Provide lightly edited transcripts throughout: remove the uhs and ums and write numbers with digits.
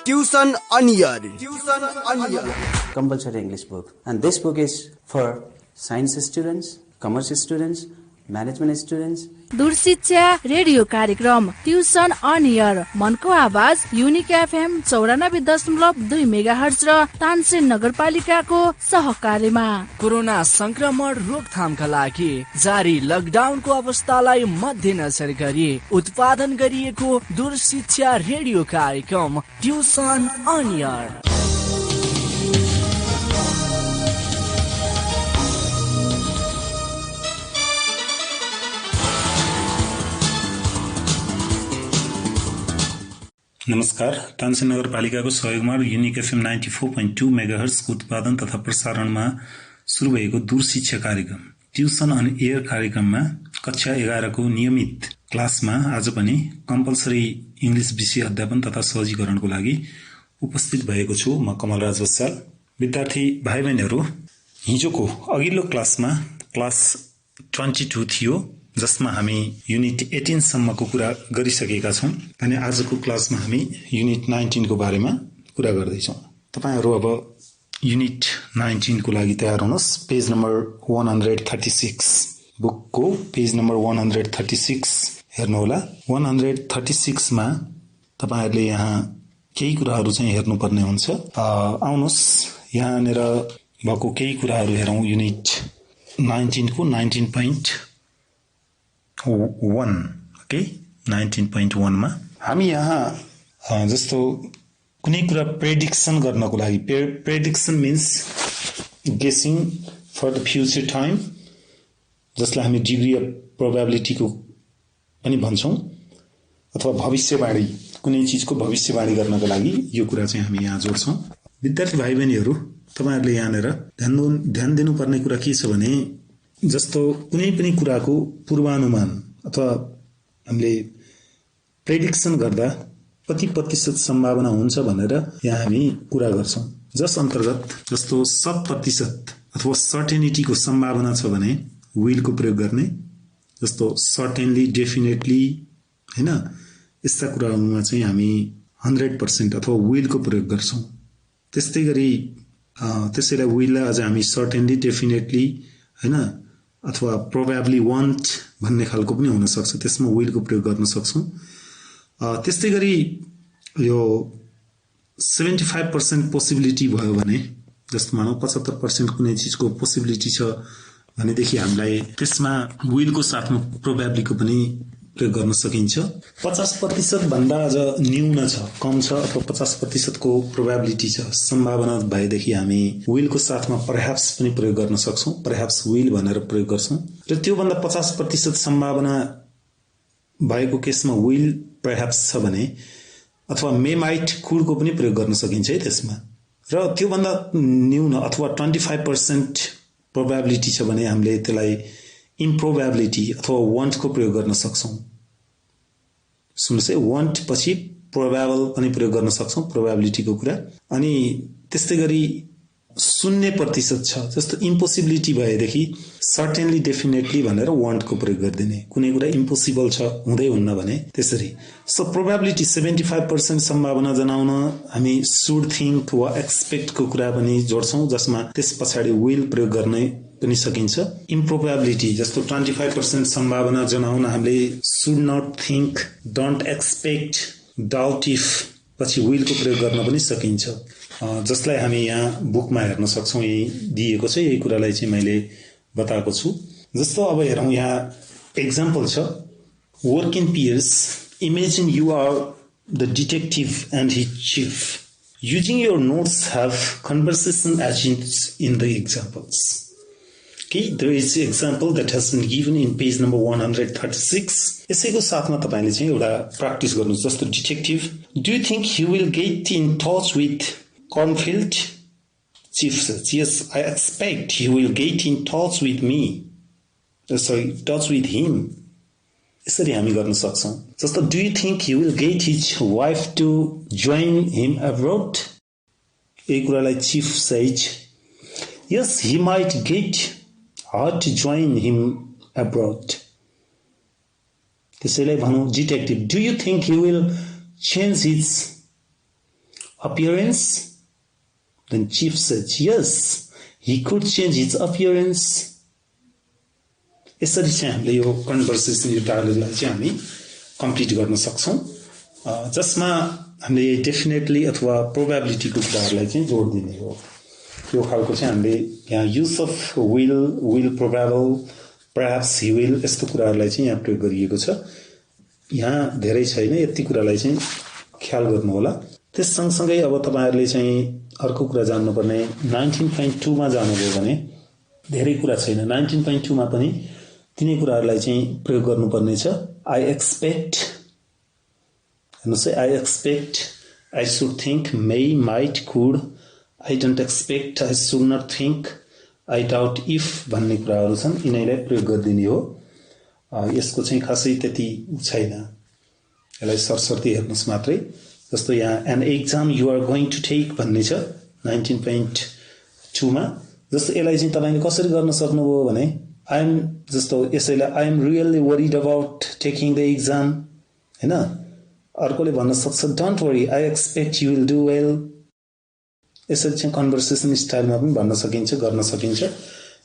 Tuition Onion. Compulsory English book. And this book is for science students, commerce students, management students. दूर शिक्षा radio कार्यक्रम tuition on air मनको आवाज unique FM 94.2 megahertz र तानसेन नगरपालिकाको सहकार्यमा कोरोना संक्रमण रोकथामका लागि जारी लकडाउनको अवस्थालाई मध्यनजर गरी उत्पादन गरिएको दूर शिक्षा रेडियो कार्यक्रम ट्युसन अन एयर। नमस्कार, तानसेन नगरपालिकाको सहयोगमा युनिक एफएम 94.2 मेगाहर्जको उत्पादन तथा प्रसारणमा सुरु भएको दूर शिक्षा कार्यक्रम ट्युसन अन एयर कार्यक्रममा कक्षा 11 को नियमित क्लासमा आज पनि कम्पलसरी इंग्लिश विषय अध्यापन तथा सहजीकरणको लागि उपस्थित भएको छु। म कमलराज बस्याल। विद्यार्थी भाइ बहिनीहरू, हिजोको अघिल्लो क्लासमा क्लास 22 थियो, जसमा हामी युनिट 18 सम्मको कुरा गरिसकेका छौं अनि आजको क्लासमा हामी युनिट 19 को बारेमा कुरा गर्दै छौं। तपाईहरु अब युनिट 19 को लागि तयार हुनुहोस्। पेज नम्बर 136 बुकको पेज नम्बर 136 हेर्नु होला। 136 मा तपाईहरुले यहाँ केही कुराहरु चाहिँ हेर्नुपर्ने हुन्छ। आउनुहोस् यहाँनेर भएको केही कुराहरु हेरौं। युनिट 19 को 19.1 ओके 19.1 मा हामी यहाँ जस्तो कुनै कुरा प्रेडिक्सन गर्नको लागि, prediction means guessing for the future time, जसलाई हामी डिग्री अफ प्रोबेबिलिटी को पनि भन्छौं, अथवा भविष्यवाणी, कुनै चीजको भविष्यवाणी गर्नको लागि यो कुरा चाहिँ हामी यहाँ जोड्छौं। विद्यार्थी भाइ बहिनीहरू, तपाईहरुले यहाँनेर ध्यान दिनुपर्ने कुरा के छ भने, जस्तो कुनै पनि कुराको पूर्वानुमान अथवा हामीले प्रेडिक्सन गर्दा कति प्रतिशत सम्भावना हुन्छ भनेर यहाँ हामी कुरा गर्छौं। जस अन्तर्गत जस्तो 100% अथवा सर्टेनिटी को सम्भावना छ भने विल को प्रयोग गर्ने, जस्तो सर्टेनली, डेफिनेटली, हैन, यस्ता कुराहरुमा चाहिँ हामी 100% अथवा विल को प्रयोग गर्छौं। त्यस्तै गरी त्यसैलाई विललाई अझ हामी सर्टेनली, डेफिनेटली, हैन, अथवा प्रोबेबली वान्ट भन्ने खालको पनि हुन सक्छ, त्यसमा विल को प्रयोग गर्न सक्छौं। त्यस्तै गरी यो 75% पोसिबिलिटी भयो भने, जस्तो मानौ 75% कुनै चीजको पोसिबिलिटी छ भनेदेखि हामीलाई त्यसमा विल को साथमा प्रोबेबली को पनि प्रयोग गर्न सकिन्छ। 50% भन्दा अझ न्यून छ, कम छ, अथवा 50% को प्रोबेबिलिटी छ, सम्भावना भएदेखि हामी विल को साथमा परह्याप्स पनि प्रयोग गर्न सक्छौं। परह्याप्स विल भनेर प्रयोग गर्छौं। र त्यो भन्दा 50% सम्भावना भएको केसमा विल परह्याप्स छ भने, अथवा मे माइट, कुड को पनि प्रयोग गर्न सकिन्छ है त्यसमा। र त्यो भन्दा न्यून अथवा 25% प्रोबेबिलिटी छ भने हामीले त्यसलाई इम्प्रोबेबिलिटी अथवा वान्ट को प्रयोग गर्न सक्छौं। सुन्नुस् है, वान्ट पछि प्रोबेबल पनि प्रयोग गर्न सक्छौं, प्रोबेबिलिटी को कुरा। अनि त्यस्तै गरी 0% छ, जस्तो इम्पोसिबिलिटी भएदेखि सर्टेनली, डेफिनेटली भनेर वान्ट को प्रयोग गर्दिने। कुनै कुरा इम्पोसिबल छ, हुँदै हुन्न भने त्यसरी। सो प्रोबेबिलिटी 75% सम्भावना जनाउन हामी शुड थिंक वा एक्सपेक्ट को कुरा पनि जोड्छौं, जसमा त्यसपछाडी विल प्रयोग गर्ने पनि सकिन्छ। इम्प्रोबेबिलिटी जस्तो 25% सम्भावना जनाउन हामीले should not think, don't expect, doubt if पछि विल को प्रयोग गर्न पनि सकिन्छ, जसलाई हामी यहाँ बुकमा हेर्न सक्छौं। यही दिएको छ, यही कुरालाई चाहिँ मैले बताएको छु। जस्तो अब हेरौं, यहाँ एक्जाम्पल छ। Work in pairs, imagine you are the detective and his chief, using your notes have conversation agents in the examples. Okay, there is an example that has been given in page number 136. यसैको साथमा तपाईले चाहिँ एउटा practice गर्नुस्। जस्तो detective, do you think he will get in touch with Cornfield? Chief says, yes, I expect he will get in touch with me. Touch with him. यसरी हामी गर्न सक्छौं। जस्तो do you think he will get his wife to join him abroad? यही कुरालाई chief says, yes, he might get her to join him abroad. त्यसैलाई भनौं detective, do you think he will change his appearance? Then chief said, yes, he could change his appearance. यसरी चाहिँ हामीले यो conversation यो डायलगलाई चाहिँ हामी कम्प्लिट गर्न सक्छौं जसमा हामीले डेफिनेटली अथवा प्रोबेबिलिटीको कुराहरुलाई चाहिँ जोड दिने हो यो खालको चाहिँ हामीले यहाँ use of will probable perhaps he will यस्तो कुराहरुलाई चाहिँ यहाँ प्रयोग गरिएको छ यहाँ धेरै छैन यति कुरालाई चाहिँ ख्याल गर्नु होला त्यस सँगसँगै अब तपाईहरुले चाहिँ अर्को कुरा जान्नु पर्ने 19.2 मा जानुभयो भने धेरै कुरा छैन 19.2 मा पनि तिनै कुराहरुलाई चाहिँ प्रयोग गर्नुपर्ने छ आई एक्सपेक्ट हेर्नुस् है I expect I should think may might could I don't expect I should not think I doubt if भन्ने कुराहरु छन् यिनैलाई प्रयोग गर्दिने हो यसको चाहिँ खासै त्यति छैन यसलाई सरसर्ती हेर्नुस् मात्रै जस्तो यहाँ an exam you are going to take भन्ने छ 19.2 मा जस्तो यसलाई चाहिँ तपाईले कसरी गर्न सक्नुभयो भने I am जस्तो यसैलाई I am really worried about taking the exam हैन अर्कोले भन्न सक्छ don't worry I expect you will do well यसरी चाहिँ कन्भर्सेसन स्टाइलमा पनि भन्न सकिन्छ गर्न सकिन्छ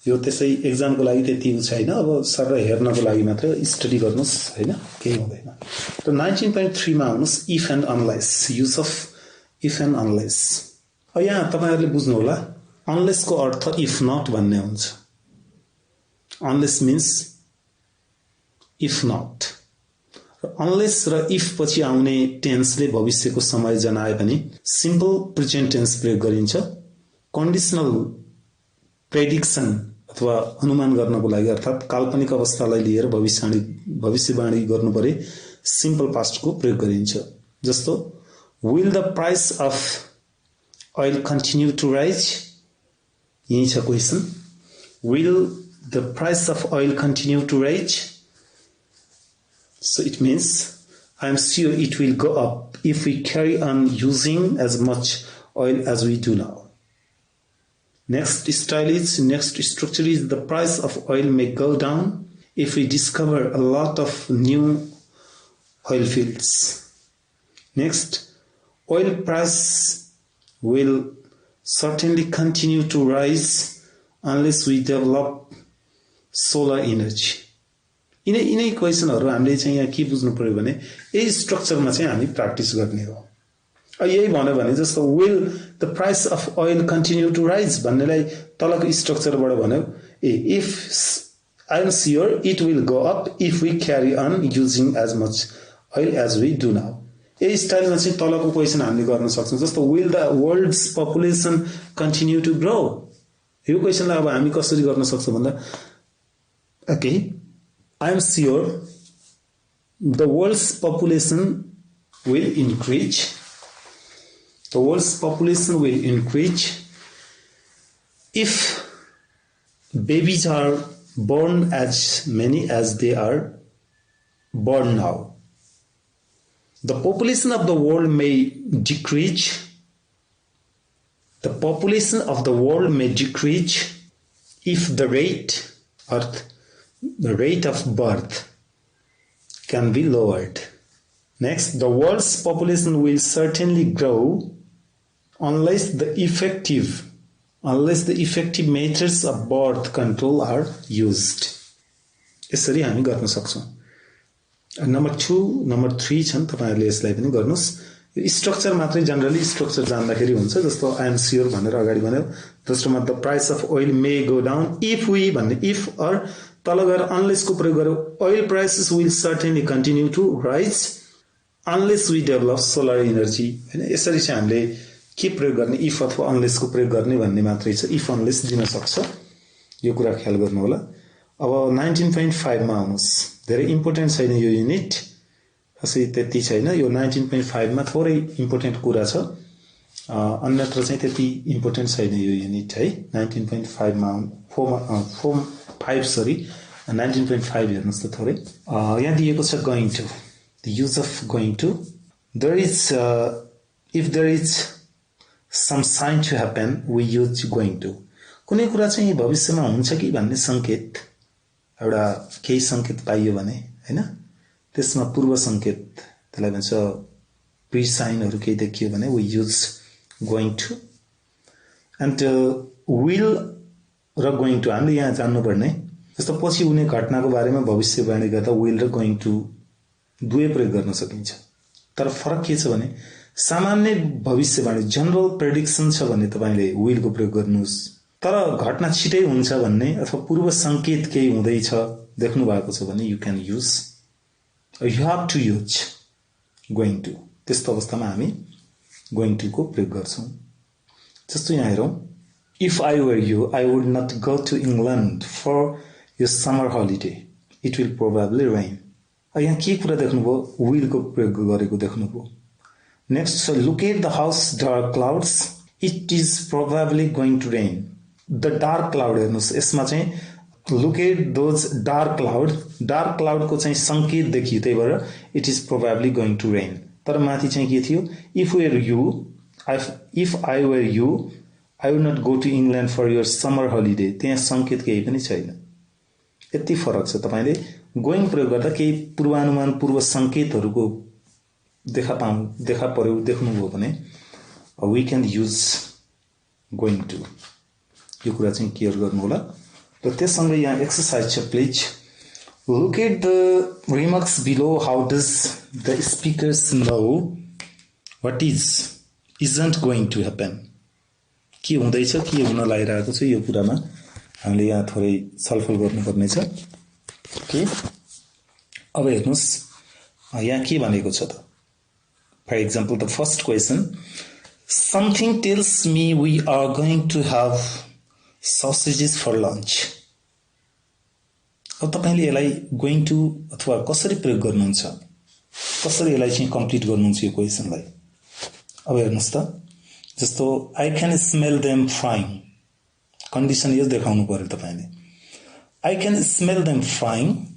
यो त्यसै एक्जामको लागि त्यति छैन अब सर हेर्नको लागि मात्र स्टडी गर्नुस् हैन केही हुँदैन त 19.3 मा आउनुस् if and unless use of if and unless यहाँ तपाईहरुले बुझ्नु होला unless को अर्थ if not भन्ने हुन्छ unless means if not unless र if पछि आउने टेन्सले भविष्यको समय जनाए पनि सिम्पल प्रेजेन्ट टेन्स प्रयोग गरिन्छ कन्डिसनल प्रेडिक्सन अथवा अनुमान गर्नको लागि अर्थात काल्पनिक अवस्थालाई लिएर भविष्यवाणी गर्नु परे सिम्पल पास्ट को प्रयोग गरिन्छ जस्तो will the price of oil continue to rise यही छ question will the price of oil continue to rise so it means I am sure it will go up if we carry on using as much oil as we do now next structure is the price of oil may go down if we discover a lot of new oil fields next oil price will certainly continue to rise unless we develop solar energy यिनै क्वेशनहरु हामीले चाहिँ यहाँ के बुझ्नु पर्यो भने यही स्ट्रक्चरमा चाहिँ हामी प्र्याक्टिस गर्ने हो यही भन्यो भने जस्तो will the price of oil continue to rise भन्नेलाई तलको स्ट्रक्चरबाट भन्यो if I am sure it will go up if we carry on using as much oil as we do now यही स्टाइलमा चाहिँ तलको क्वेशन हामीले गर्न सक्छौं जस्तो will the world's population continue to grow यो क्वेशनलाई अब हामी कसरी गर्न सक्छौं भन्दा okay I am sure the world's population will increase if babies are born as many as they are born now the population of the world may decrease if the rate of birth can be lowered. Next, the world's population will certainly grow unless the effective methods of birth control are used. यसरी हामी गर्न सक्छौं. Number 2, number 3 छन् तपाईहरुले यसलाई पनि गर्नुस्. यो स्ट्रक्चर मात्रै जनरली स्ट्रक्चर जान्दाखेरि हुन्छ जस्तो I am sure भनेर अगाडि भन्यो. दोस्रोमा the price of oil may go down if we भन्ने if or तल गएर unless को प्रयोग गर्यो oil prices will certainly continue to rise unless we develop solar energy हैन यसरी चाहिँ हामीले के प्रयोग गर्ने if अथवा unless को प्रयोग गर्ने भन्ने मात्रै छ if unless दिन सक्छ यो कुरा ख्याल गर्नु होला अब 19.5 मा आउनुस् धेरै इम्पोर्टेन्ट छैन यो युनिट असै त्यति छैन यो 19.5 मा थोरै इम्पोर्टेन्ट कुरा छ अन्यत्र चाहिँ त्यति इम्पोर्टेन्ट छैन यो युनिट है 19.5 मा 5 sorry 19.5 हेर्नुस् त थोरै यहाँ दिएको छ going to the use of going to there is if there is some sign to happen we use going to कुनै कुरा चाहिँ भविष्यमा हुन्छ कि भन्ने संकेत एउटा केही संकेत पाइयो भने हैन त्यसमा पूर्व संकेत त्यसलाई भन्छ साइनहरु केही देखियो भने we use going to. And will र going to हामीले यहाँ जान्नु पर्ने जस्तो पछि हुने घटनाको बारेमा भविष्यवाणी गर्दा will र going to दुवै प्रयोग गर्न सकिन्छ तर फरक के छ भने सामान्य भविष्यवाणी जनरल प्रेडिक्सन छ भने तपाईले will को प्रयोग गर्नुस् तर घटना छिटै हुन्छ भन्ने अथवा पूर्व संकेत केही हुँदैछ देख्नु भएको छ भने you can use or you have to use going to. त्यस्तो अवस्थामा हामी going to को प्रयोग गर्छौं जस्तो यहाँ हेरौं if I were you I would not go to England for your summer holiday it will probably rain. यहाँ के कुरा देख्नुभयो will को प्रयोग गरेको देख्नुभयो next so look at the house dark clouds it is probably going to rain. The dark cloud हेर्नुस् यसमा चाहिँ look at those dark cloud को चाहिँ संकेत देखियो त्यही भएर it is probably going to rain. तर माथि चाहिँ के थियो if I were you I would not go to England for your summer holiday. त्यहाँ संकेत केही पनि छैन यति फरक छ तपाईले going प्रयोग गर्दा केही पूर्वानुमान पूर्व संकेतहरुको देखा पर्यो देख्नुभयो भने we can use going to. यो कुरा चाहिँ केयर गर्नु होला र त्यससँगै यहाँ एक्सरसाइज छ please look at the remarks below how does the speakers know what isn't going to happen. के हुँदैछ के हुन लागिरहेको छ यो कुरामा हामीले यहाँ थोरै छलफल गर्नुपर्ने छ ओके अब हेर्नुस् यहाँ के भनेको छ त for example the first question something tells me we are going to have sausages for lunch. अब तपाईले यसलाई going to अथवा कसरी प्रयोग गर्नुहुन्छ कसरी यसलाई चाहिँ कम्प्लिट गर्नुहुन्छ यो क्वेशनलाई अब हेर्नुस् त जस्तो I can smell them frying condition यो देखाउनु पर्यो तपाईले I can smell them frying.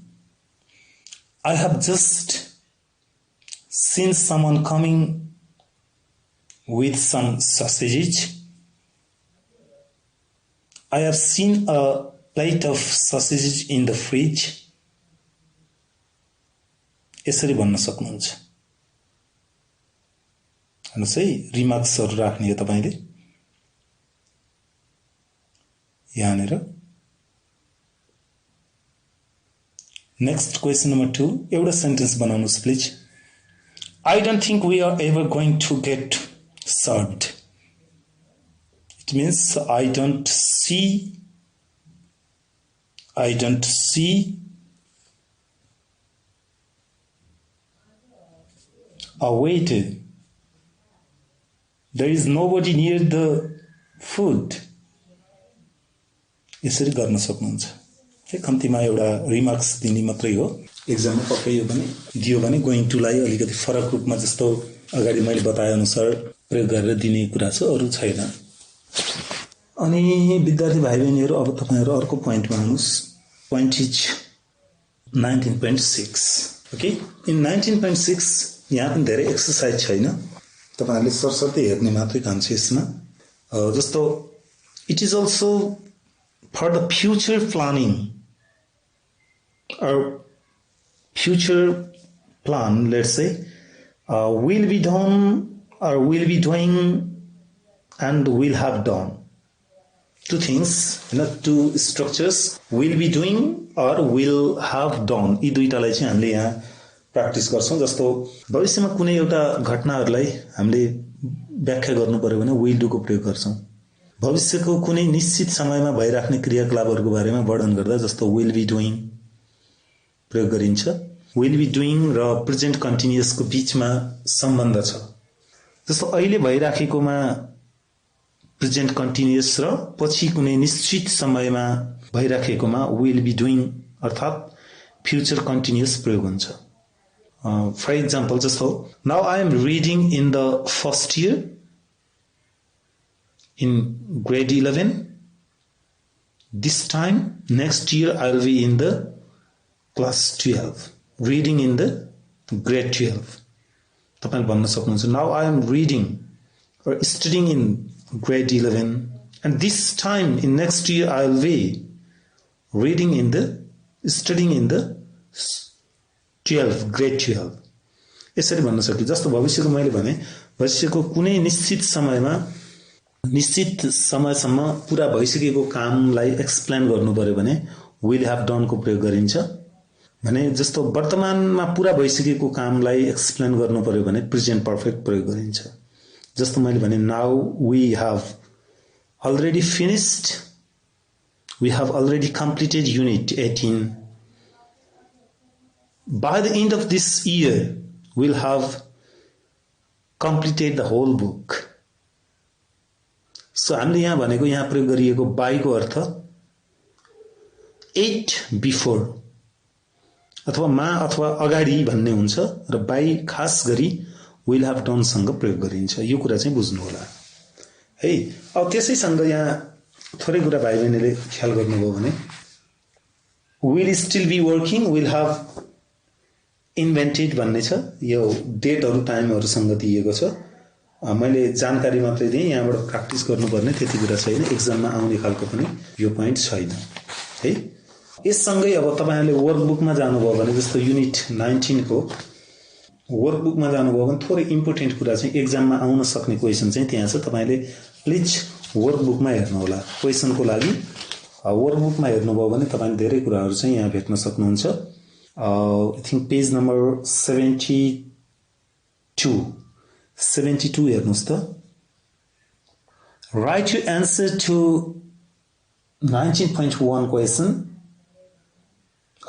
I have just seen someone coming with some sausages. I have seen a plate of sausages in the fridge. यसरी भन्न सक्नुहुन्छ हेर्नुस् है रिमार्क्सहरु राख्ने हो तपाईले यहाँनेर नेक्स्ट क्वेशन नम्बर 2 एउटा सेन्टेन्स बनाउनुस् please I don't think we are ever going to get served. It means I don't see a waiter. There is nobody near the food. यसरी गर्न सक्नुहुन्छ है कम्तिमा एउटा रिमार्क्स दिने मात्रै हो एक्जाममा पक्कै यो पनि दियो भने गोइङ टु लाई अलिकति फरक रूपमा जस्तो अगाडि मैले बताए अनुसार प्रयोग गरेर दिने कुरा छ अरु छैन अनि विद्यार्थी भाइ बहिनीहरु अब तपाईहरु अर्को प्वाइन्टमा आउनुस् प्वाइन्ट इज 19.6 ओके इन 19.6 यहाँ पनि धेरै एक्सरसाइज छैन तपाईहरुले सरसर्ती हेर्ने मात्रै काम छ यसमा जस्तो it is also for the future planning or future plan let's say will be done or will be doing and will have done two things not two structures will be doing or will have done यी दुईटालाई चाहिँ हामीले यहाँ practice गर्छौं जस्तो भविष्यमा कुनै एउटा घटनाहरुलाई हामीले व्याख्या गर्नु पर्यो भने will do को प्रयोग गर्छौं भविष्यको कुनै निश्चित समयमा भइराख्ने क्रियाकलापहरुको बारेमा वर्णन गर्दा जस्तो will be doing प्रयोग गरिन्छ will be doing र प्रेजेन्ट कन्टिन्युअस को बीचमा सम्बन्ध छ जस्तो अहिले भइराखेकोमा प्रेजेन्ट कन्टिन्युअस र पछि कुनै निश्चित समयमा भइराखेकोमा will be doing अर्थात फ्युचर कन्टिन्युअस प्रयोग हुन्छ फर एक्जाम्पल जस्तो now I am reading in the first year in grade 11 this time next year I will be in the class 12 reading in the grade 12 तपाईले भन्न सक्नुहुन्छ now I am reading or studying in grade 11 and this time in next year I will be reading in the studying in the 12 grade 12 यसरी भन्न सकिन्छ जस्तो भविष्यको मैले भने भविष्यको कुनै निश्चित समयसम्म पूरा भइसकेको कामलाई एक्सप्लेन गर्नु पर्यो भने विल ह्याभ डन को प्रयोग गरिन्छ भने जस्तो वर्तमानमा पूरा भइसकेको कामलाई एक्सप्लेन गर्नु पर्यो भने प्रेजेन्ट पर्फेक्ट प्रयोग गरिन्छ जस्तो मैले भने now we have already finished we have already completed unit 18 by the end of this year we'll have completed the whole book so हामीले यहाँ भनेको यहाँ प्रयोग गरिएको by को अर्थ 8 before अथवा मा अथवा अगाडि भन्ने हुन्छ र by खास गरी will have done सँग प्रयोग गरिन्छ यो कुरा चाहिँ बुझ्नु होला है अब त्यसैसँग यहाँ थोरै कुरा भाइ बहिनीले ख्याल गर्नुभयो भने will still be working will have invented भन्ने छ यो डेटहरु टाइमहरुसँग दिएको छ मैले जानकारी मात्रै दिएँ यहाँबाट प्र्याक्टिस गर्नुपर्ने त्यति कुरा छैन एक्जाममा आउने खालको पनि यो प्वाइन्ट छैन है यससँगै अब तपाईहरुले वर्कबुकमा जानुभयो भने जस्तो युनिट 19 को वर्कबुकमा जानुभयो भने थोरै इम्पोर्टेन्ट कुरा चाहिँ एक्जाममा आउन सक्ने क्वेशन चाहिँ त्यहाँ छ तपाईले प्लिज वर्कबुकमा हेर्नु होला क्वेशनको लागि वर्कबुकमा हेर्नुभयो भने तपाईले धेरै कुराहरु चाहिँ यहाँ भेट्न सक्नुहुन्छ आई थिंक पेज नम्बर 72 हेर्नुस् त write your answer to 19.1 question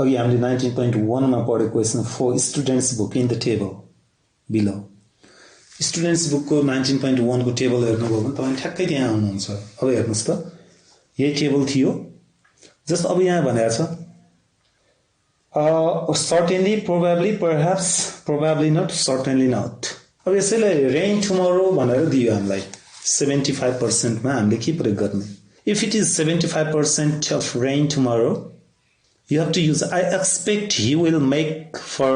अघि हामीले 19.1 मा पढेको question for students book in the table below students book को 19.1 को टेबल हेर्नुभयो भने तपाईले ठ्याक्कै त्यहाँ आउनुहुन्छ अब हेर्नुस् त यही टेबल थियो जस्ट अब यहाँ भनेको छ certainly probably perhaps probably not certainly not अब यसैलाई rain tomorrow भनेर दियो हामीलाई 75% मा हामीले के प्रयोग गर्ने if it is 75% of rain tomorrow you have to use I expect he will make for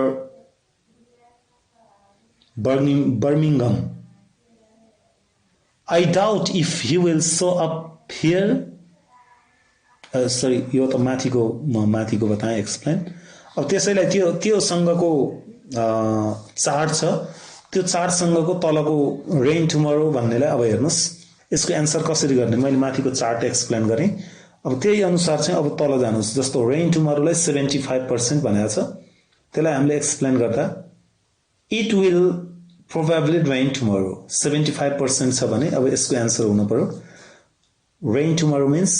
Birmingham I doubt if he will show up here sorry यो त माथिको बताए एक्सप्लेन अब त्यसैलाई त्यो सँगको चार्ट छ त्यो चार्ट सँगको तलको रेन टुमरो भन्नेलाई अब हेर्नुस् यसको आन्सर कसरी गर्ने मैले माथिको चार्ट एक्सप्लेन गरे अब त्यही अनुसार चाहिँ अब तल जानुस् जस्तो रेन टुमरोलाई 75% भनेको छ त्यसलाई हामीले एक्सप्लेन गर्दा it will probably rain tomorrow 75% छ भने अब यसको आन्सर हुन पर्यो rain tomorrow means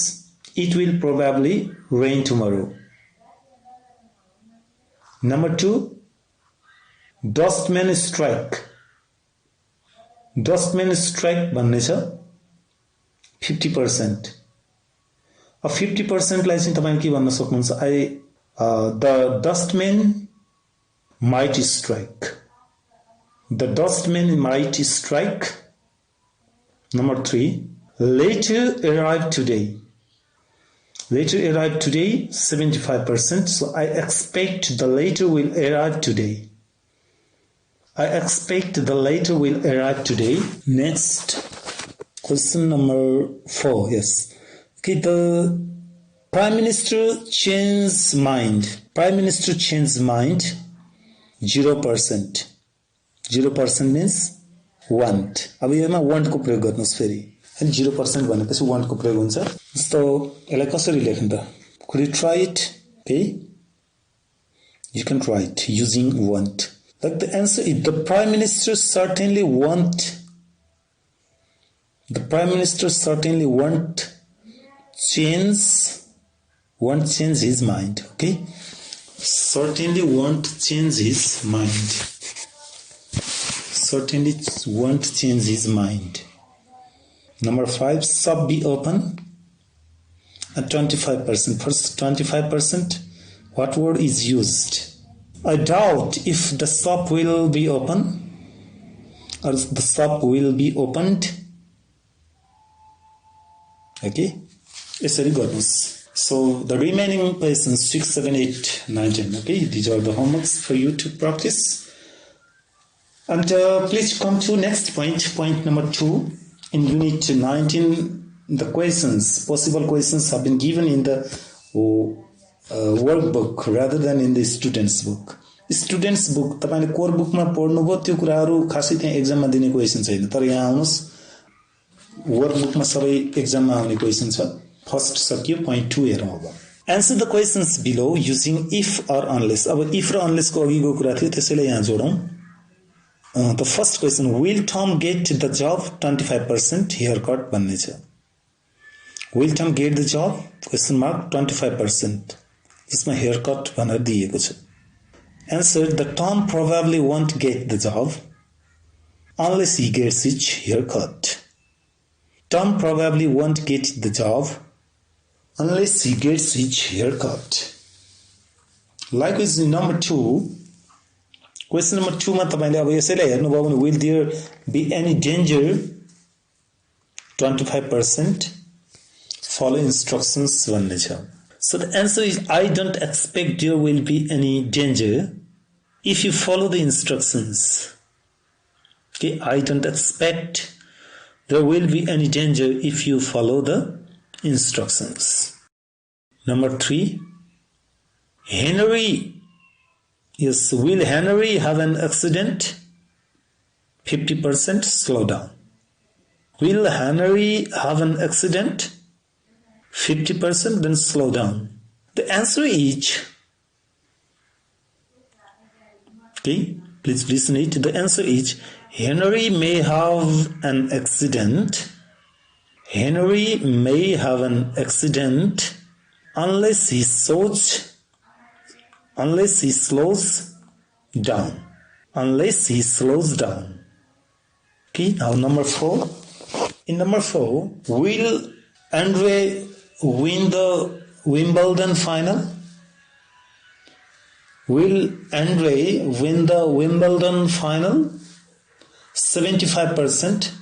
it will probably rain tomorrow number 2 dustman strike भन्ने छ 50% अब 50% लाई चाहिँ तपाईले के भन्न सक्नुहुन्छ the dustman might strike the dustman might strike number 3 later arrive today 75% so I expect the later will arrive today next question number 4 yes okay the prime minister changed mind 0% means want अब यसमा want को प्रयोग गर्नुस् फेरि अनि 0% भनेपछि want को प्रयोग हुन्छ जस्तो यसलाई कसरी लेख्नु त could you try it okay you can try it using want like the answer is the prime minister certainly want change his mind okay certainly want change his mind number 5 shop be open at 25% first 25% what word is used I doubt if the shop will be open or the shop will be opened okay यसरी गर्नुस् so the remaining questions 6 7 8 9 10 okay these are the homeworks for you to practice and please come to next point number 2 in unit 19 the possible questions have been given in the workbook rather than in the student's book students book तपाईले core बुकमा पढ्नुभयो त्यो कुराहरु खासै त्यहाँ एक्जाममा दिने question छैन तर यहाँ आउनुस् वर्क बुकमा सबै एक्जाममा आउने क्वेशन छ फर्स्ट सकियो point 2 हेरौं अब Answer the questions below using if or unless. अब if र unless को अघिको कुरा थियो त्यसैले यहाँ जोडौं The first question, will Tom get the job 25% haircut भन्ने छ Will Tom get the job? Question mark 25%. यसमा haircut भनेर दिएको छ Answer, the Tom probably won't get the job unless he gets his haircut. Tom probably won't get the job unless he gets his haircut. Likewise, number 2, question number 2 मा तपाईले अब यसैलाई हेर्नुभयो भने will there be any danger 25% follow instructions भन्ने छ So the answer is I don't expect there will be any danger if you follow the instructions. Okay, I don't expect there will be any danger if you follow the instructions. Number 3, Henry. Yes, will Henry have an accident? 50% slow down. Will Henry have an accident? 50% then slow down. The answer is, okay, please listen it. The answer is Henry may have an accident. Henry may have an accident unless he slows down. Unless he slows down. Okay, now number 4. In number 4, will Andre win the Wimbledon final? Will Andre win the Wimbledon final? 75%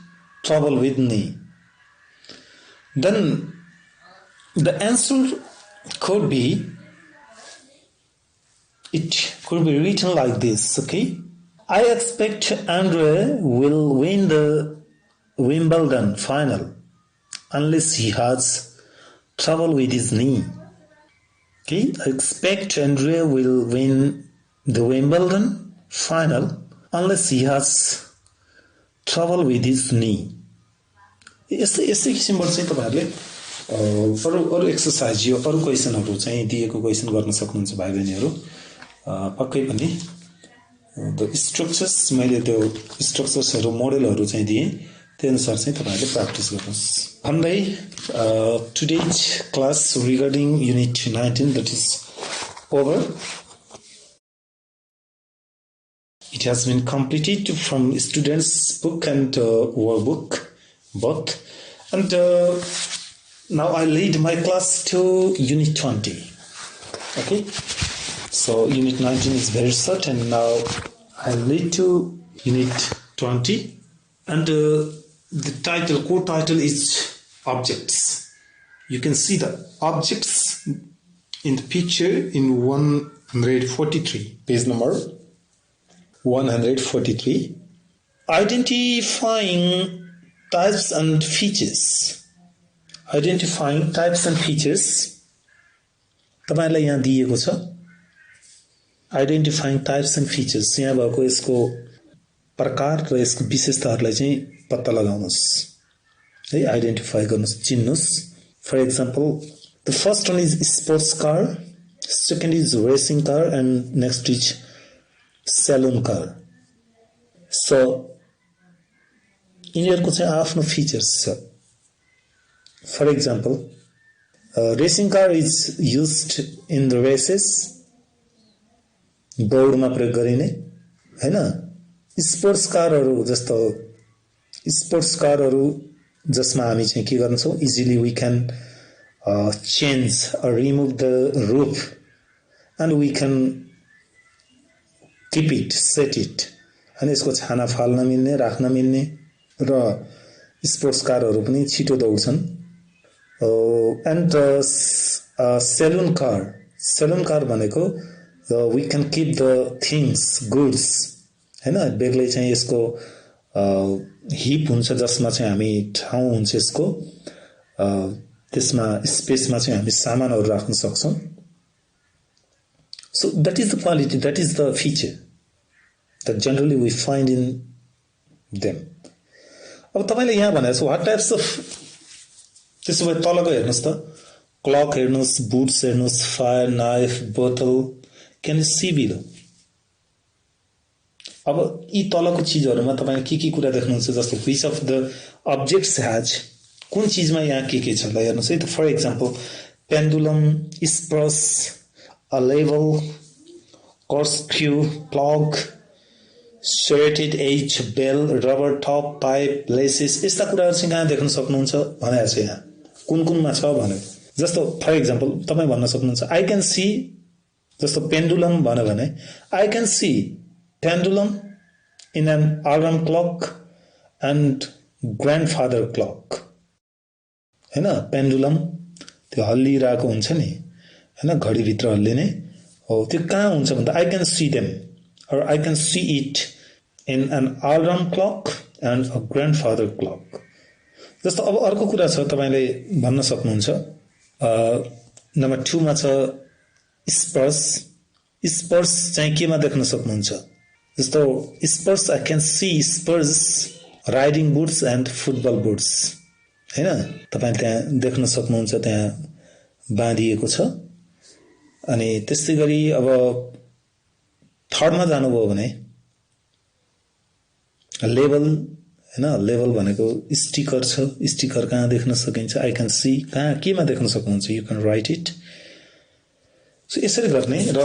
trouble with knee. Then the answer could be, it could be written like this, okay? I expect Andre will win the Wimbledon final unless he has trouble with his knee. Okay, I expect Andre will win the Wimbledon final unless he has trouble with his knee. यस्तै किसिमबाट चाहिँ तपाईहरुले अरु exercise यो अरु क्वेशनहरु चाहिँ दिएको question गर्न सक्नुहुन्छ भाइ बहिनीहरु पक्कै पनि द स्ट्रक्चर्स मैले त्यो स्ट्रक्चर्सहरु मोडेलहरु चाहिँ दिए त्यही अनुसार चाहिँ तपाईहरुले प्र्याक्टिस गर्नुस् भन्दै today's class regarding unit 19 that is over. It has been completed from students book and workbook both, and now I lead my class to unit 20. Okay, so unit 19 is very short and now I lead to unit 20, and the title, core title is objects. You can see the objects in the picture in 143, page number 143. Identifying types and features. Identifying types and features. तपाईलाई यहाँ दिएको छ Identifying types and features. यहाँ भएको यसको प्रकार र यसको विशेषताहरुलाई चाहिँ पत्ता लगाउनुस् है आइडेन्टिफाई गर्नुस् चिन्नुस् For example, the first one is sports car, second is racing car, and next is saloon car. So यिनीहरुको चाहिँ आफ्नो फिचर्स छ For example, racing car is used in the races. दौडमा प्रयोग गरिने हैन स्पोर्ट्स कारहरु जस्तो स्पोर्ट्स कारहरु जसमा हामी चाहिँ के गर्छौं easily we can change or remove the roof and we can keep it set it अनि यसको छाना फाल्न मिल्ने राख्न मिल्ने र स्पोर्ट्स कारहरु पनि छिटो दौड्छन् and saloon car भनेको we can keep the things goods हैन बेग्लै चाहिँ यसको हिप हुन्छ जसमा चाहिँ हामी ठाउँ हुन्छ यसको त्यसमा स्पेसमा चाहिँ हामी सामानहरु राख्न सक्छौं So that is the quality, that is the feature that generally we find in them. अब तपाईले यहाँ भनेको छ what types of, त्यसो भए तलको हेर्नुस् त, क्लक हेर्नुस्, बुट्स हेर्नुस्, फायर, नाइफ, बोतल, can you see below? अब यी तलको चीजहरुमा तपाईले के कुरा देख्नुहुन्छ, जस्तो which of the objects has, कुन चीजमा यहाँ के छ ल हेर्नुस् है त. For example pendulum, spurs, a level, corkscrew, clock, serrated edge, bell, rubber top, pipe, laces, यस्ता कुराहरु चाहिँ कहाँ देख्न सक्नुहुन्छ भनेको छ यहाँ. कुन-कुनमा छ भने जस्तो फर एक्जाम्पल तपाई भन्न सक्नुहुन्छ I can see, जस्तो पेन्डुलम भन्यो भने I can see pendulum in an alarm clock and grandfather clock. हैन पेन्डुलम त्यो हल्लिरहेको हुन्छ नि हैन घडी भित्र हल्लिने हो, त्यो कहाँ हुन्छ भन्दा I can see them or I can see it in an alarm clock and a grandfather clock. जस्तो अब अर्को कुरा छ तपाईले भन्न सक्नुहुन्छ नम्बर 2 मा छ स्पर्स. स्पर्स चाहिँ केमा देख्न सक्नुहुन्छ, जस्तो स्पर्स I can see spurs, riding boots and football boots. हैन तपाईले त्यहाँ देख्न सक्नुहुन्छ, त्यहाँ बाँधिएको छ. अनि त्यस्तै गरी अब थर्ड मा जानुभयो भने लेभल, हैन लेभल भनेको स्टिकर छ. स्टिकर कहाँ देख्न सकिन्छ, I can see, कहाँ केमा देख्न सक्नुहुन्छ, you can write it. So यसरी गर्ने. र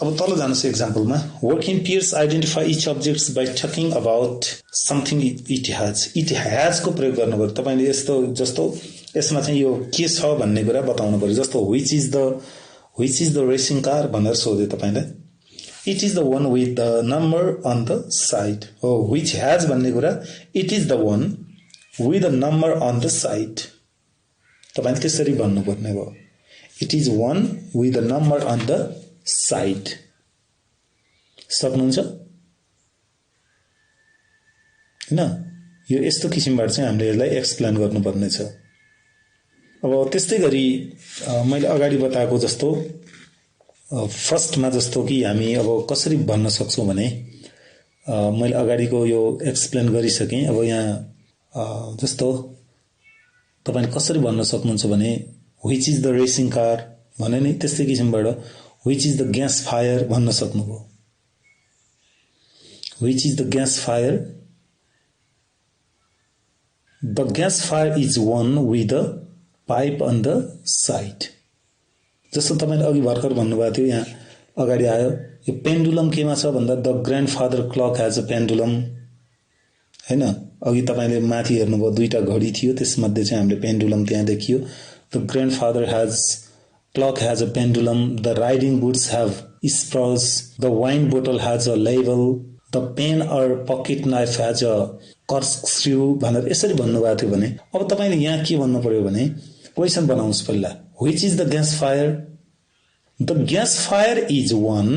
अब तल जानुस् एक्जाम्पलमा work in pairs identify each objects by talking about something it has. It has को प्रयोग गर्नुभयो तपाईले. यस्तो जस्तो यसमा चाहिँ यो के छ भन्ने कुरा बताउनु पर्यो. जस्तो which is the racing car भनेर सोधे तपाईले. It is the one with the number on the side हो. व्हिच हैज भन्ने कुरा it is the one with the number on the side. तपाईले त्यसरी भन्नुपर्ने भयो. It is one with a number on the side. सक्नुहुन्छ हैन. यो यस्तो किसिमबाट चाहिँ हामीले यसलाई एक्सप्लेन गर्नुपर्ने छ. अब त्यस्तै गरी मैले अगाडि बताएको जस्तो फर्स्टमा जस्तो कि हामी अब कसरी भन्न सक्छौं भने मैले अगाडिको यो एक्सप्लेन गरिसके. अब यहाँ जस्तो तपाईले कसरी भन्न सक्नुहुन्छ भने which is the racing car भने नि त्यस्तै किसिमबाट which is the gas fire भन्न सक्नुभयो. which is the gas fire, the gas fire is one with the pipe on the side. जस्तो तपाईले अघि भर्खर भन्नुभएको थियो यहाँ अगाडि आयो यो पेन्डुलम केमा छ भन्दा the grandfather clock has a pendulum हैन. अघि तपाईले माथि हेर्नुभयो दुईटा घडी थियो, त्यसमध्ये चाहिँ हामीले पेन्डुलम त्यहाँ देखियो. The grandfather clock has a pendulum. The riding boots have spurs. The wine bottle has a label. The pen or pocket knife has a corkscrew. भनेर यसरी भन्नुभएको थियो भने अब तपाईले यहाँ के भन्नु पर्यो भने क्वेशन बनाउनुस् पहिला. Which is the gas fire? The gas fire is one.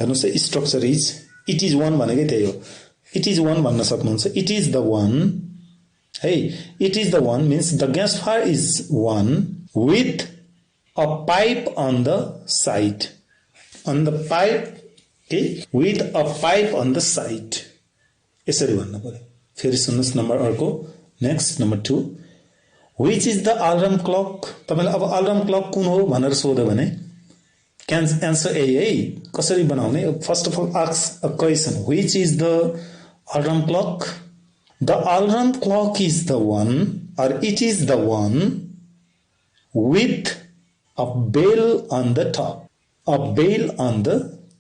हेर्नुस् त structure is it is one भनेकै त्यही हो. It is one भन्न सक्नुहुन्छ. It is the one. Hey, it is the one means the gas fire is one with a pipe on the side. On the pipe, okay, with a pipe on the side. यसरी भन्नु पर्यो. फेरि सुन्नुस् number अर्को. Next number 2. Which is the alarm clock? तपाईले अब alarm clock कुन हो भनेर सोध्यो भने can answer A. कसरी बनाउने? First of all ask a question. Which is the alarm clock? The alarm clock is the one or it is the one with a bell on the top. A bell on the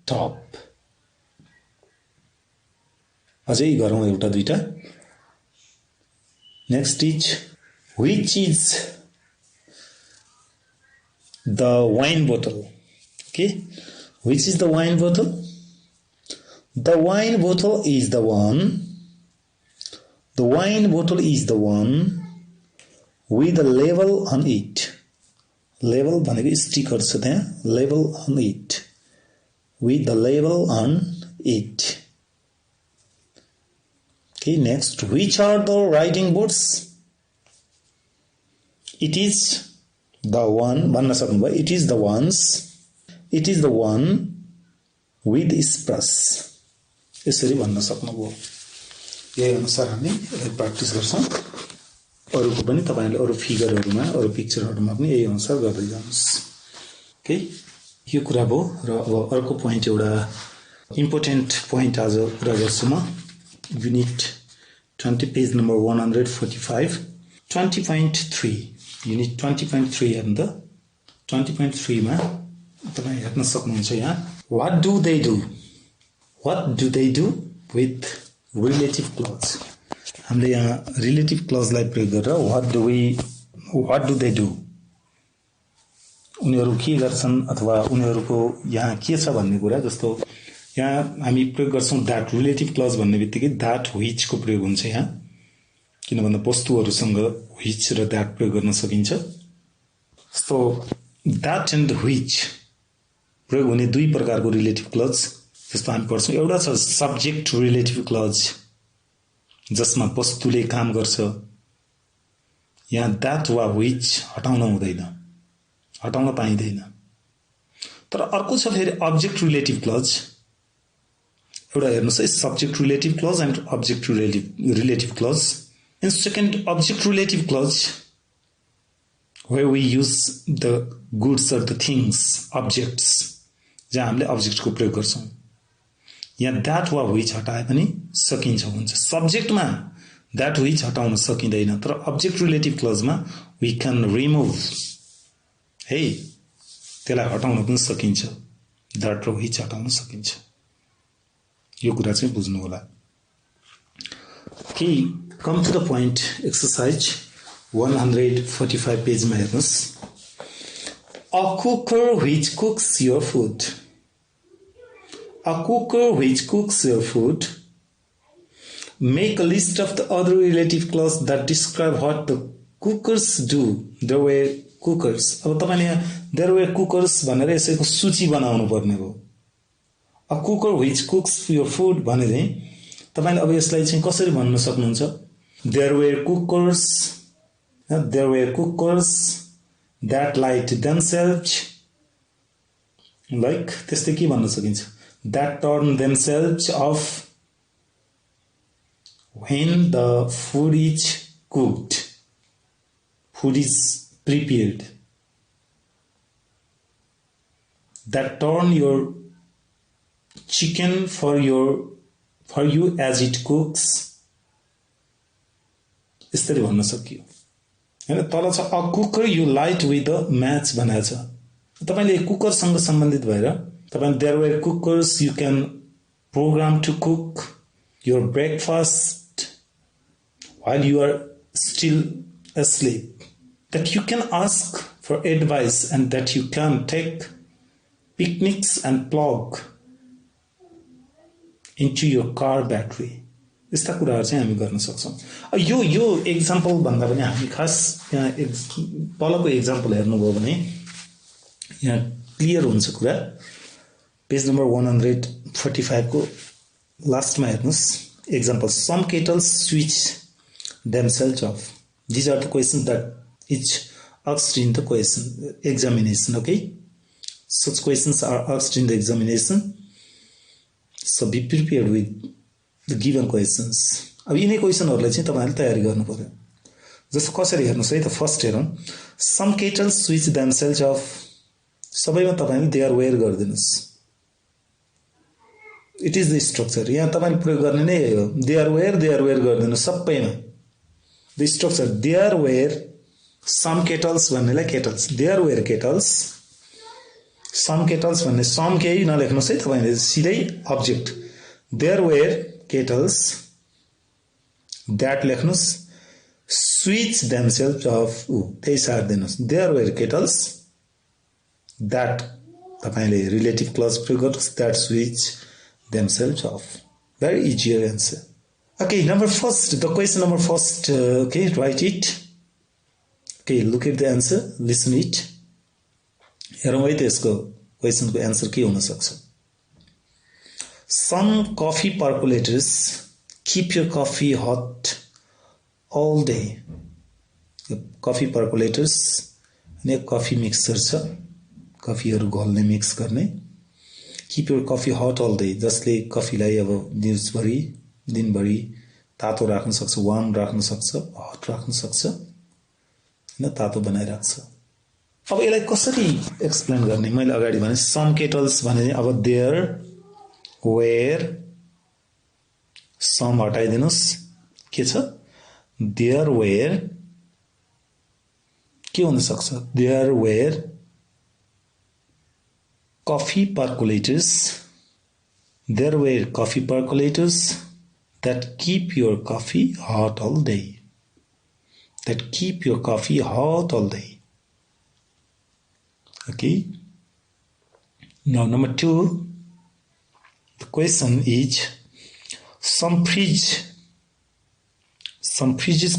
top. अझै गरौँ एउटा दुईटा. Next is which is the wine bottle. Okay, which is the wine bottle? The wine bottle is the one. The wine bottle is the one with a label on it. Label भनेको sticker छ त्यहाँ. Label on it. With the label on it. Okay, next. Which are the riding boots? It is the one. भन्न सक्नुभयो. It is the ones. It is the one with spruce यसरी भन्न सक्नुभयो। यही अनुसार हामी प्र्याक्टिस गर्छौं। अरुको पनि तपाईहरुले अरु फिगरहरुमा अरु पिक्चरहरुमा पनि यही अनुसार गर्दै जानुस्। ओके, यो कुरा भयो। र अब अर्को पोइन्ट, एउटा इम्पोर्टेन्ट पोइन्ट आज कुरा गर्छु म। युनिट 20 पेज नम्बर 145 20.3 युनिट 20.3 हेर्नु त। 20.3 मा तपाई हेर्न सक्नुहुन्छ यहाँ what do they do with relative clause। हामीले यहाँ रिलेटिभ क्लजलाई प्रयोग गरेर what do they do उनीहरु के गर्छन् अथवा उनीहरुको यहाँ के छ भन्ने कुरा। जस्तो यहाँ हामी प्रयोग गर्छौं that। रिलेटिभ क्लज भन्ने बित्तिकै that which को प्रयोग हुन्छ यहाँ, किन भन्दा वस्तुहरुसँग which र that प्रयोग गर्न सकिन्छ। सो that and which प्रयोग हुने दुई प्रकारको रिलेटिभ क्लज जस्तो हामी पढ्छौं। एउटा छ सब्जेक्ट रिलेटिभ क्लज जसमा वस्तुले काम गर्छ, यहाँ that वा which हटाउन हुँदैन, हटाउन पाइदैन। तर अर्को छ फेरि अब्जेक्ट रिलेटिभ क्लज। एउटा हेर्नुस् है, subject relative clause and object relative clause. In second object relative clause where we use the goods or the things, objects, जहाँ हामीले अब्जेक्ट को प्रयोग गर्छौं। यहाँ that वा which हटाए पनि सकिन्छ हुन्छ। सब्जेक्टमा that which हटाउन सकिँदैन, तर अब्जेक्ट रिलेटिभ क्लजमा we can remove, है, त्यसलाई हटाउन पनि सकिन्छ, that र which हटाउन सकिन्छ। यो कुरा चाहिँ बुझ्नु होला। Okay, come to the point, exercise 145 page मा हेर्नुस्। A cooker which cooks your food. A cooker which cooks your food. Make a list of the other relative clauses that describe what the cookers do. There were cookers. अब तपाईले यहाँ there were cookers भनेर यसैको सूची बनाउनु पर्ने हो। A cooker which cooks your food भने चाहिँ तपाईले अब यसलाई चाहिँ कसरी भन्न सक्नुहुन्छ? There were cookers that light themselves, like त्यस्तै के भन्न सकिन्छ? That turn themselves off when the food is cooked, food is prepared. That turn your chicken for you as it cooks. यसरी भन्न सकियो। हैन, तल छ a cooker you light with a match भनेको छ। तपाईले कुकर सँग सम्बन्धित भएर तपाईले there were cookers you can program to cook your breakfast while you are still asleep, that you can ask for advice and that you can take picnics and plug into your car battery। यस्ता कुराहरु चाहिँ हामी गर्न सक्छौं। यो example भन्दा पनि हामी खास यहाँ तलको एक्जाम्पल हेर्नुभयो भने यहाँ क्लियर हुन्छ कुरा। पेज नम्बर 145 को लास्टमा हेर्नुस् example. Some kettles switch themselves off. These are the questions that is asked in the examination. Okay, such questions are asked in the examination, so be prepared with the given questions. अब यिनै क्वेशनहरुलाई चाहिँ तपाईहरुले तयारी गर्नु पर्यो। जस्तो कसरी हेर्नुस् है त, फर्स्ट हेरौं। Some kettles switch themselves off, सबैमा तपाईले they are where गर्दिनुस्। It is the structure. यहाँ तपाईले प्रयोग गर्ने नै यही हो, they are where गर्दिनुस् सबैमा। The structure there were some kettles भन्नेलाई kettles, there were kettles, some kettles भन्ने some केही नलेख्नुस् है तपाईले, सिधै object there were kettles that लेख्नुस्, switch themselves off, त्यही सार दिनुस्। there were kettles that तपाईले रिलेटिभ क्लज प्रयोग गर्नुस्, that switch themselves off। Very easier answer. Okay, the question number first, okay, write it. Okay, look at the answer, listen it. हेरौं है त्यसको क्वेशनको answer के हुन सक्छ। Some coffee percolators keep your coffee hot all day. Coffee percolators ने coffee mixer छ, कफीहरु घोल्ने mix गर्ने। Keep your coffee hot all day. जसले कफीलाई अब दिनभरि तातो राख्न सक्छ, वार्म राख्न सक्छ, हट राख्न सक्छ, हैन, तातो बनाइराख्छ। अब यसलाई कसरी एक्सप्लेन गर्ने? मैले अगाडि भने सम केटल्स भने अब देयर वेयर सम हटाइदिनुस्, के छ? देयर वेयर के हुन सक्छ? There were coffee percolators. There were coffee percolators that keep your coffee hot all day. That keep your coffee hot all day. Okay. Now number 2, the question is some fridges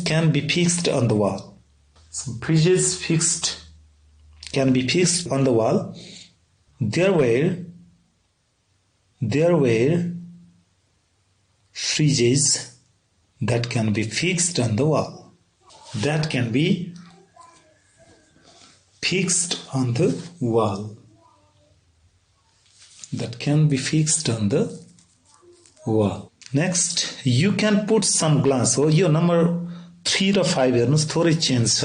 can be fixed on the wall. Some fridges can be fixed on the wall. There were fridges that can be fixed on the wall. That can be fixed on the wall. That can be fixed on the wall. Next, you can put some glass. So, your number 3 र 5 हेर्नुस् थोरै change छ।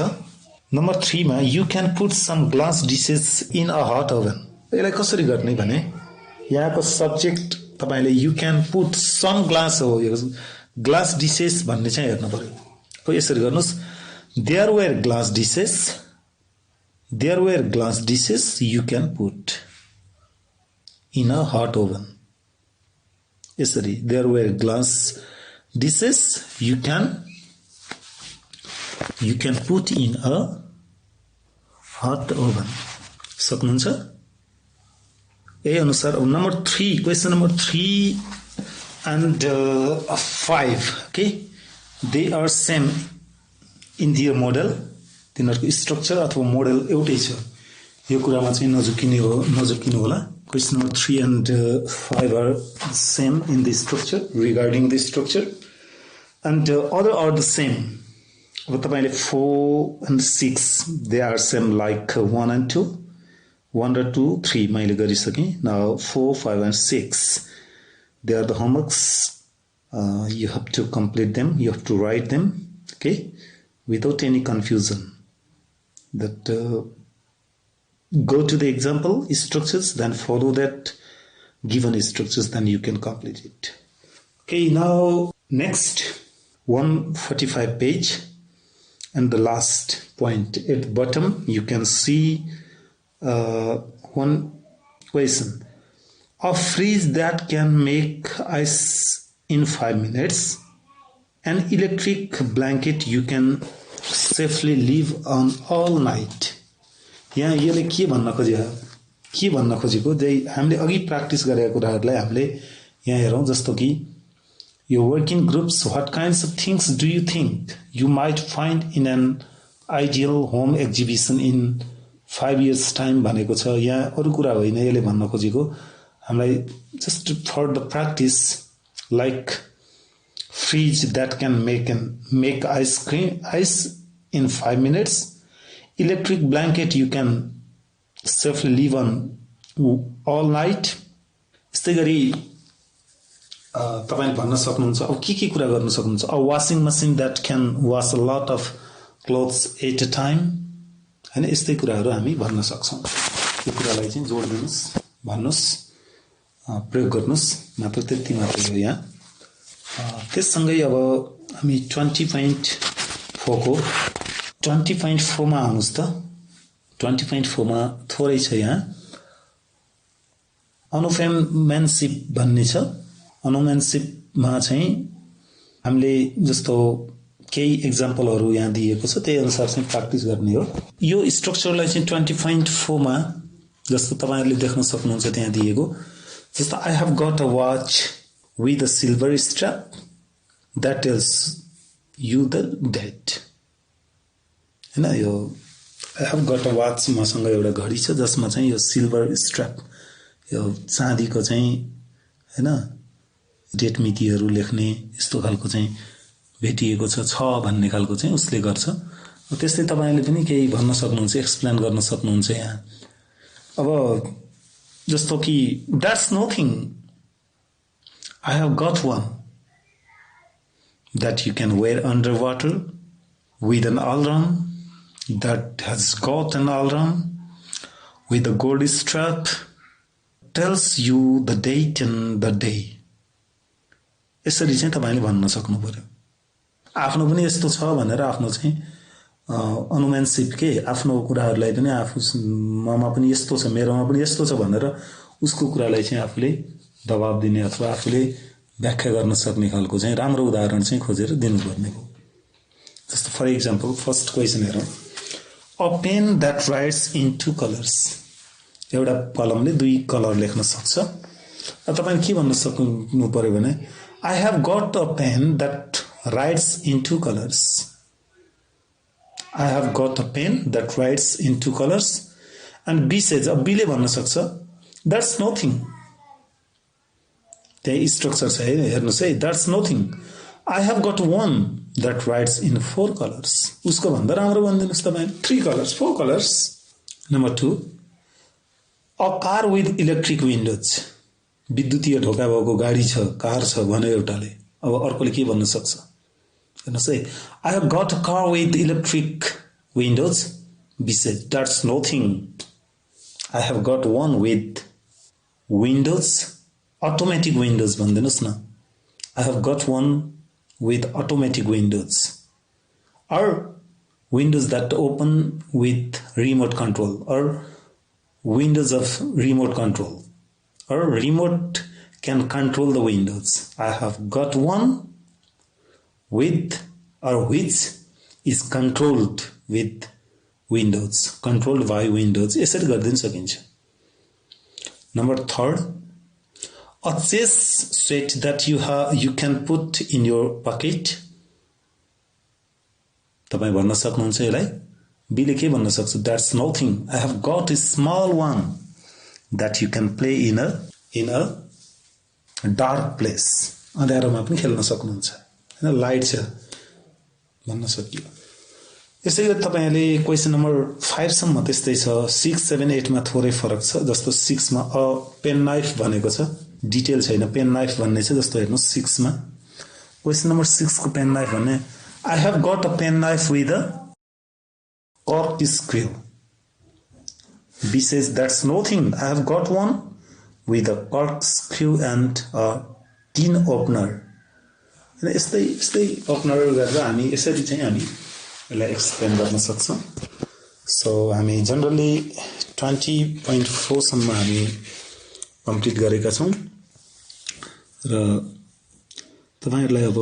Number 3 मा you can put some glass dishes in a hot oven. यसलाई कसरी गर्ने भने यहाँको सब्जेक्ट तपाईले you can put some glass हो, यो ग्लास डिसेस भन्ने चाहिँ हेर्नु पर्यो। हो यसरी गर्नुस्, there were glass dishes you can put in a hot oven. यसरी there were glass dishes you can put in a hot oven. सक्नुहुन्छ? ए अनुसार number 3, question number 3 and 5, okay, they are same in their model. तिनीहरुको structure अथवा model एउटै छ। यो कुरामा चाहिँ नझुकिनु होला। Question number 3 and 5 are same in the structure, regarding the structure, and other are the same. अब तपाईले 4 and 6 they are same like 1 and 2. 1 र 2, 3 मैले गरिसके। Now 4, 5 and 6 they are the homeworks. You have to complete them, you have to write them, okay, without any confusion. That go to the example structures, then follow that given structures, then you can complete it. Okay, now next 145 page and the last point at the bottom you can see one question. A fridge that can make ice in 5 minutes, an electric blanket you can safely leave on all night. यहाँ यसले के भन्न खोजेको हामीले अघि practice गरेका कुराहरुलाई हामीले यहाँ हेरौं। जस्तो कि यो working groups, what kinds of things do you think you might find in an ideal home exhibition in 5 years time भनेको छ। यहाँ अरु कुरा होइन, यसले भन्न खोजेको हामीलाई just for the practice, like fridge that can make ice in 5 minutes, electric blanket you can safely leave on all night. यस्तै गरी तपाईले भन्न सक्नुहुन्छ अब के कुरा गर्न सक्नुहुन्छ। A washing machine that can wash a lot of clothes at a time, हैन, यस्तै कुराहरु हामी भन्न सक्छौं। यो कुरालाई चाहिँ जोड दिनुस्, भन्नुस्, प्रयोग गर्नुस्, मात्र त्यति मात्र हो यहाँ। त्यससँगै अब हामी 20.4 को 20.4 मा आउनुस् त। 20.4 मा थोरै छ यहाँ अनुफेममेनशिप भन्ने छ। अनुमेनशिप मा चाहिँ हामीले जस्तो केही एक्जाम्पलहरु यहाँ दिएको छ, त्यही अनुसार चाहिँ प्र्याक्टिस गर्ने हो। यो स्ट्रक्चरलाई चाहिँ 20.4 मा जस्तो तपाईहरुले देख्न सक्नुहुन्छ त्यहाँ दिएको। जस्तो I have got a watch with a silver strap that tells you the date। हैन, यो I have got a watch मसँग एउटा घडी छ जसमा चाहिँ यो सिल्भर स्ट्र्याप, यो चाँदीको चाहिँ हैन डेट मितिहरु लेख्ने यस्तो खालको चाहिँ भेटिएको छ भन्ने खालको चाहिँ उसले गर्छ। त्यस्तै तपाईले पनि केही भन्न सक्नुहुन्छ, एक्सप्लेन गर्न सक्नुहुन्छ यहाँ। अब जस्तो कि that's nothing. I have got one that you can wear underwater with an alarm that has got an alarm with a gold strap, tells you the date and the day. यसरी चाहिँ तपाईले भन्न सक्नु पर्यो। आफ्नो पनि यस्तो छ भनेर आफ्नो चाहिँ अनुमानसिप के आफ्नो कुराहरुलाई पनि ममा पनि यस्तो छ मेरोमा पनि यस्तो छ भनेर उसको कुरालाई चाहिँ आफूले दबाब दिने अथवा आफूले व्याख्या गर्न सक्ने खालको चाहिँ राम्रो उदाहरण चाहिँ खोजेर दिनुपर्ने हो। जस्तो फर एक्जाम्पल फर्स्ट क्वेशन हेरौं। A pen that writes in 2 colors. एउटा कलमले 2 कलर लेख्न सक्छ। तपाईले के भन्न सक्नु पर्यो भने I have got a pen that writes in 2 colors. I have got a pen that writes in 2 colors. And B says, B ले भन्न सक्छ that's nothing. त्यही स्ट्रक्चर छ हेर्नुस् है, that's nothing. I have got one that writes in 4 colors. उसको भन्दा राम्रो भन्दिनुस् तपाई 3 colors, 4 colors. Number 2, a car with electric windows. विद्युतीय ढोका भएको गाडी छ, कार छ भने एउटाले, अब अर्कोले के भन्न सक्छ हेर्नुस् है, I have got a car with electric windows. B says that's nothing. I have got one with windows, automatic windows भन्दिनुस् न, I have got one with automatic windows, or windows that open with remote control, or windows of remote control, or remote can control the windows. I have got one with or which is controlled with windows, controlled by windows. यसरी गर्दिन सकिन्छ। Number 3, a chest set that you can put in your pocket. तपाई भन्न सक्नुहुन्छ यसलाई, B ले के भन्न सक्छ that's nothing. I have got a small one that you can play in a dark place. अँध्यारोमा पनि खेल्न सक्नुहुन्छ हैन, लाइट छ भन्न सकियो। यसै गरी तपाईले क्वेशन नम्बर 5 सम्म त्यस्तै छ। 6, 7, 8 मा थोरै फरक छ। जस्तो 6 मा अ पेन नाइफ भनेको छ, डिटेल छैन, पेन नाइफ भन्ने छ। जस्तो हेर्नुस् 6 मा क्वेशन नम्बर 6 को पेन नाइफ भन्ने I have got a pen knife with a corkscrew. B says that's nothing. I have got one with a corkscrew and a tin opener. यस्तै opener गरेर हामी यसरी चाहिँ हामी यसलाई एक्सप्लेन गर्न सक्छौं। सो हामी जनरली 20.4 सम्म हामी कम्प्लिट गरेका छौं र तपाईहरुलाई अब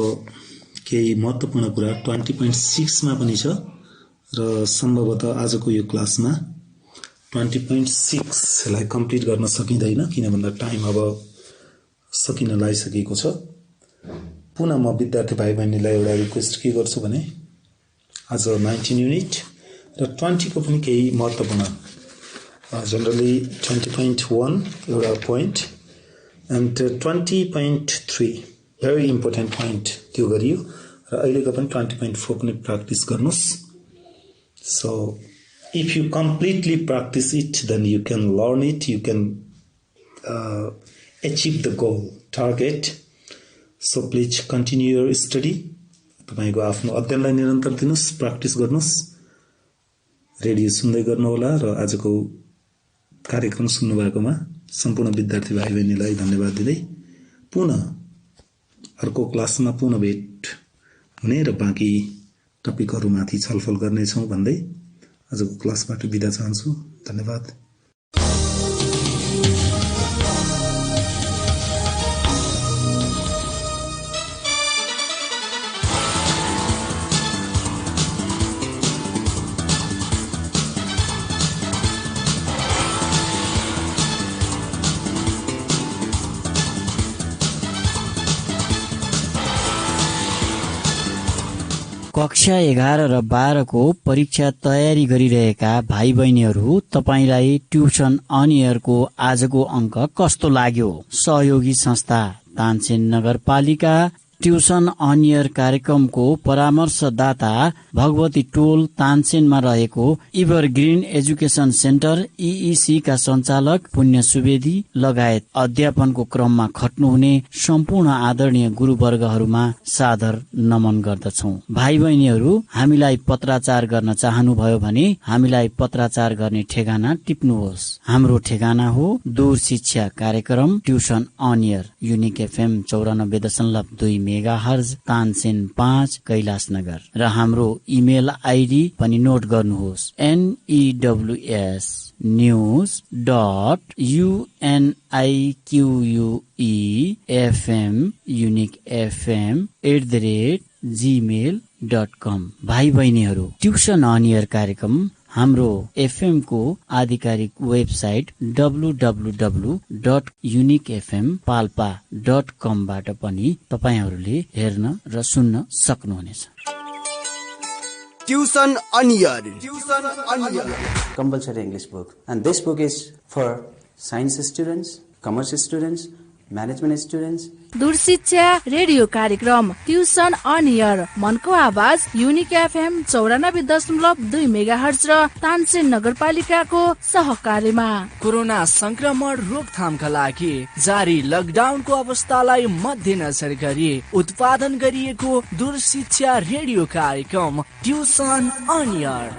केही महत्त्वपूर्ण कुरा 20.6 मा पनि छ र सम्भवतः आजको यो क्लासमा 20.6 लाई कम्प्लिट गर्न सकिदैन किनभने टाइम अब सकिन लागिसकेको छ। पुनः म विद्यार्थी भाइ बहिनीलाई एउटा रिक्वेस्ट के गर्छु भने आज 19 युनिट र 20 को पनि केही महत्त्वपूर्ण जनरली 20.1 एउटा point and 20.3 very important point त्यो गरियो र अहिलेको पनि 20.4 पनि प्र्याक्टिस गर्नुस्। So if you completely practice it, then you can learn it, you can achieve the goal, target. So please continue your study. तपाईको आफ्नो अध्ययनलाई निरन्तर दिनुस्, प्र्याक्टिस गर्नुस्, रेडियो सुन्दै गर्नु होला र आजको कार्यक्रम सुन्नु भएकोमा सम्पूर्ण विद्यार्थी भाइ बहिनीलाई धन्यवाद दिँदै पुनः अर्को क्लासमा पुनः भेट हुने र बाँकी टपिकहरुमाथि छलफल गर्ने छौं भन्दै आजको क्लासबाट बिदा चाहन्छु। धन्यवाद। कक्षा 11 र 12 को परीक्षा तयारी गरिरहेका भाइ बहिनीहरू, तपाईलाई ट्युसन अन एयर को आजको अंक कस्तो लाग्यो? सहयोगी संस्था तानसेन नगरपालिका ट्युसन अन एयर कार्यक्रमको परामर्शदाता भगवती टोल तानसेनमा रहेको इभरग्रीन एजुकेसन सेन्टर EEC का सञ्चालक पुण्य सुवेदी लगायत अध्यापनको क्रममा खट्नुहुने सम्पूर्ण आदरणीय गुरुवर्गहरूमा सादर नमन गर्दछौं। भाइ बहिनीहरू, हामीलाई पत्राचार गर्न चाहनुभयो भने हामीलाई पत्राचार गर्ने ठेगाना टिप्नुहोस्। हाम्रो ठेगाना हो दूर शिक्षा कार्यक्रम tuition on air unique FM 94.2 megahertz Tansen 5 Kailashnagar र हाम्रो इमेल आइडी पनि नोट गर्नुहोस् news.uniquefm@gmail.com। भाइ बहिनीहरू, ट्युसन अन एयर कार्यक्रम हाम्रो FM को आधिकारिक वेबसाइट www.uniquefmpalpa.com बाट पनि तपाईहरूले हेर्न र सुन्न सक्नुहुनेछ। Tuition on air compulsory English book, and this book is for science students, commerce students, management students. दूर शिक्षा रेडियो कार्यक्रम ट्युसन अन एयर मनको आवाज युनिक FM 94.2 मेगाहर्ज र तानसेन नगरपालिकाको सहकार्यमा कोरोना संक्रमण रोकथामका लागि जारी लकडाउनको अवस्थालाई मध्यनजर गरी उत्पादन गरिएको दूर शिक्षा रेडियो कार्यक्रम ट्युसन अन एयर।